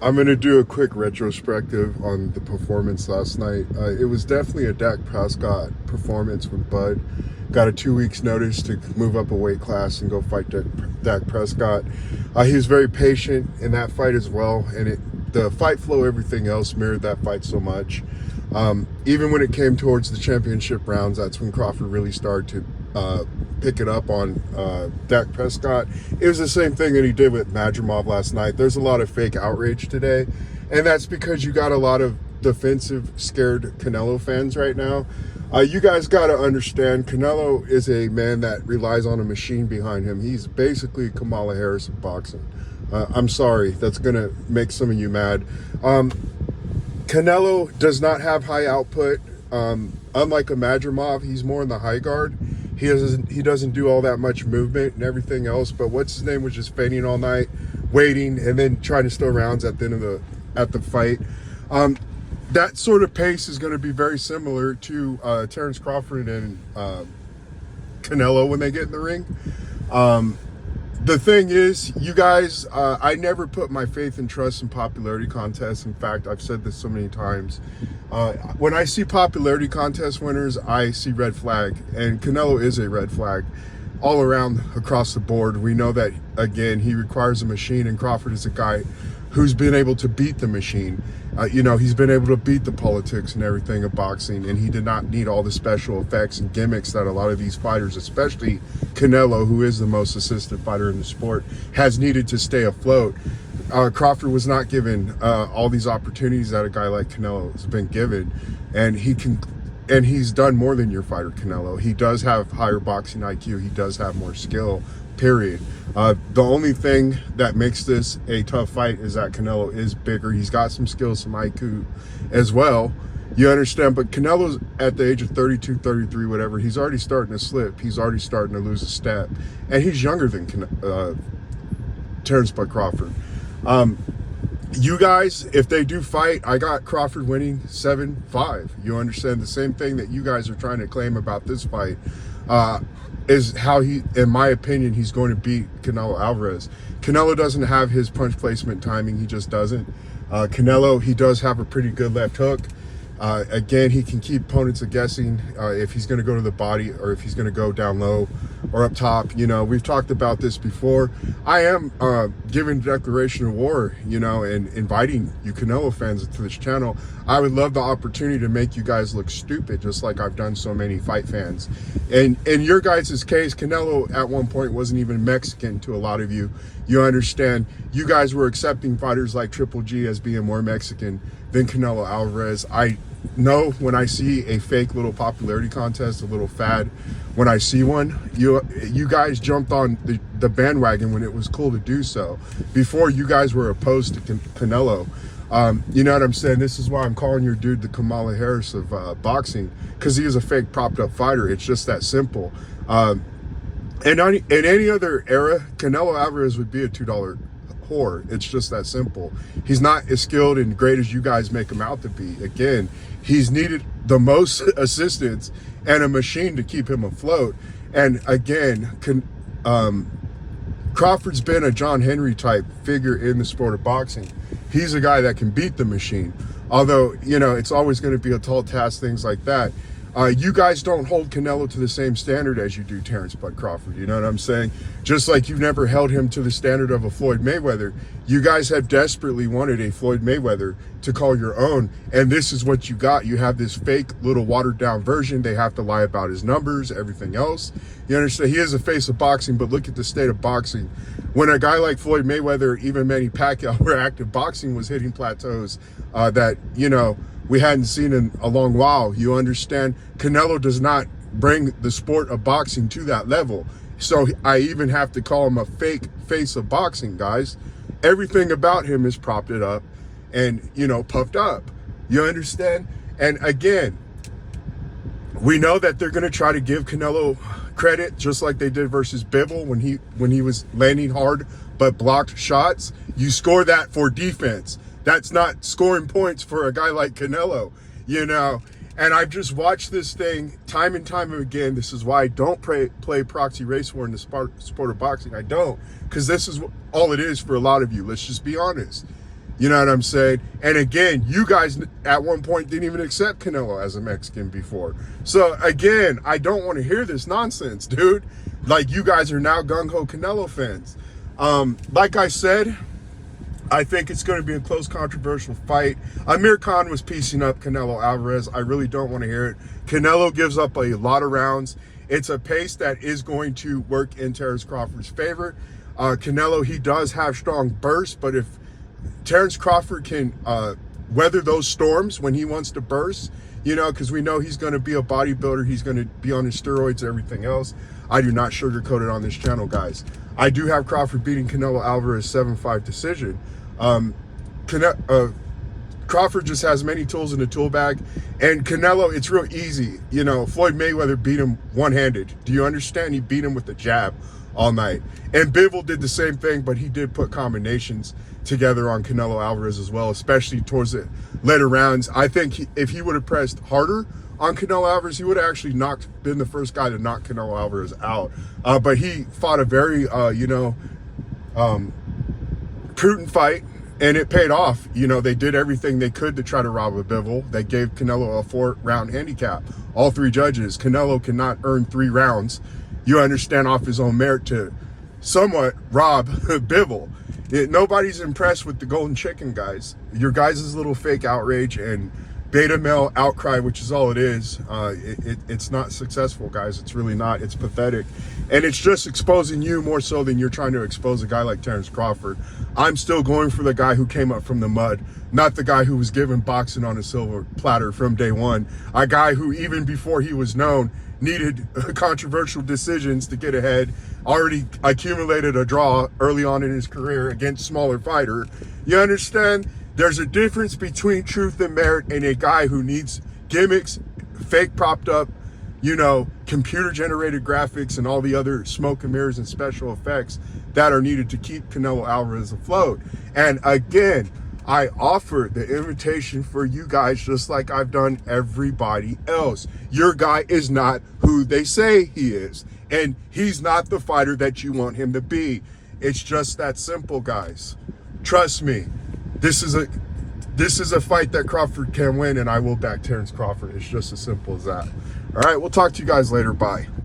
I'm going to do a quick retrospective on the performance last night. It was definitely a Dak Prescott performance with Bud. Got a 2 weeks notice to move up a weight class and go fight Dak Prescott. He was very patient in that fight as well, and the fight flow, everything else mirrored that fight so much. Even when it came towards the championship rounds, that's when Crawford really started to pick it up on Dak Prescott. It was the same thing that he did with Madrimov last night. There's a lot of fake outrage today, and that's because you got a lot of defensive, scared Canelo fans right now. You guys got to understand, Canelo is a man that relies on a machine behind him. He's basically Kamala Harris of boxing. I'm sorry, that's going to make some of you mad. Canelo does not have high output. Unlike a Madrimov, he's more in the high guard. He doesn't do all that much movement and everything else, but what's his name was just feigning all night, waiting, and then trying to steal rounds at the end of the fight. That sort of pace is going to be very similar to Terrence Crawford and Canelo when they get in the ring. The thing is, you guys, I never put my faith and trust in popularity contests. In fact, I've said this so many times. When I see popularity contest winners, I see red flag, and Canelo is a red flag all around across the board. We know that, again, he requires a machine, and Crawford is a guy who's been able to beat the machine. He's been able to beat the politics and everything of boxing, and he did not need all the special effects and gimmicks that a lot of these fighters, especially Canelo, who is the most assisted fighter in the sport, has needed to stay afloat. Crawford was not given all these opportunities that a guy like Canelo has been given, and he's done more than your fighter Canelo. He does have higher boxing IQ. He does have more skill, period. The only thing that makes this a tough fight is that Canelo is bigger. He's got some skills, some IQ as well. You understand? But Canelo's at the age of 32, 33, whatever. He's already starting to slip. He's already starting to lose a step. And he's younger than Terrence Bud Crawford. You guys, if they do fight, I got Crawford winning 7-5. You understand? The same thing that you guys are trying to claim about this fight is how he, in my opinion, he's going to beat Canelo Alvarez. Canelo doesn't have his punch placement timing. He just doesn't. Canelo, he does have a pretty good left hook. Again, he can keep opponents guessing if he's going to go to the body or if he's going to go down low or up top. We've talked about this before. I am giving a declaration of war, and inviting you Canelo fans to this channel. I would love the opportunity to make you guys look stupid, just like I've done so many fight fans. And in your guys' case, Canelo at one point wasn't even Mexican to a lot of you. You understand? You guys were accepting fighters like Triple G as being more Mexican than Canelo Alvarez. I know when I see a fake little popularity contest, a little fad, when I see one, you guys jumped on the bandwagon when it was cool to do so. Before, you guys were opposed to Canelo. You know what I'm saying? This is why I'm calling your dude the Kamala Harris of boxing, because he is a fake propped up fighter. It's just that simple. In any other era, Canelo Alvarez would be a $2 whore. It's just that simple. He's not as skilled and great as you guys make him out to be. Again, he's needed the most assistance and a machine to keep him afloat. And again, Crawford's been a John Henry type figure in the sport of boxing. He's a guy that can beat the machine. Although, it's always going to be a tall task, things like that. You guys don't hold Canelo to the same standard as you do Terrence Bud Crawford. You know what I'm saying? Just like you've never held him to the standard of a Floyd Mayweather. You guys have desperately wanted a Floyd Mayweather to call your own. And this is what you got. You have this fake little watered down version. They have to lie about his numbers, everything else. You understand? He is a face of boxing, but look at the state of boxing. When a guy like Floyd Mayweather, even Manny Pacquiao, where active boxing was hitting plateaus that, we hadn't seen in a long while. You understand? Canelo does not bring the sport of boxing to that level. So I even have to call him a fake face of boxing, guys. Everything about him is propped it up and, puffed up. You understand? And again, we know that they're going to try to give Canelo credit, just like they did versus Bivol when he was landing hard but blocked shots. You score that for defense. That's not scoring points for a guy like Canelo, And I've just watched this thing time and time again. This is why I don't play proxy race war in the sport of boxing. I don't, because this is all it is for a lot of you. Let's just be honest. You know what I'm saying? And again, you guys at one point didn't even accept Canelo as a Mexican before. So again, I don't want to hear this nonsense, dude. Like, you guys are now gung-ho Canelo fans. Like I said, I think it's going to be a close, controversial fight. Amir Khan was piecing up Canelo Alvarez. I really don't want to hear it. Canelo gives up a lot of rounds. It's a pace that is going to work in Terrence Crawford's favor. Canelo, he does have strong bursts, but if Terrence Crawford can weather those storms when he wants to burst, you know, because we know he's going to be a bodybuilder, he's going to be on his steroids, everything else. I do not sugarcoat it on this channel, guys. I do have Crawford beating Canelo Alvarez 7-5 decision. Crawford just has many tools in the tool bag, and Canelo, it's real easy. You know, Floyd Mayweather beat him one-handed. Do you understand? He beat him with the jab all night. And Bivol did the same thing, but he did put combinations together on Canelo Alvarez as well, especially towards the later rounds. I think if he would have pressed harder on Canelo Alvarez, he would have actually been the first guy to knock Canelo Alvarez out. But he fought a very, prudent fight, and it paid off. You know, they did everything they could to try to rob a Bivol. They gave Canelo a 4-round handicap. All 3 judges. Canelo cannot earn 3 rounds, you understand, off his own merit to somewhat rob Bivol. Nobody's impressed with the golden chicken, guys. Your guys' little fake outrage and beta male outcry, which is all it is. It's not successful, guys. It's really not. It's pathetic. And it's just exposing you more so than you're trying to expose a guy like Terrence Crawford. I'm still going for the guy who came up from the mud, not the guy who was given boxing on a silver platter from day one. A guy who, even before he was known, needed controversial decisions to get ahead, already accumulated a draw early on in his career against smaller fighter. You understand? There's a difference between truth and merit and a guy who needs gimmicks, fake propped up, you know, computer generated graphics and all the other smoke and mirrors and special effects that are needed to keep Canelo Alvarez afloat. And again, I offer the invitation for you guys, just like I've done everybody else. Your guy is not who they say he is, and he's not the fighter that you want him to be. It's just that simple, guys. Trust me. This is a fight that Crawford can win, and I will back Terrence Crawford. It's just as simple as that. All right, we'll talk to you guys later. Bye.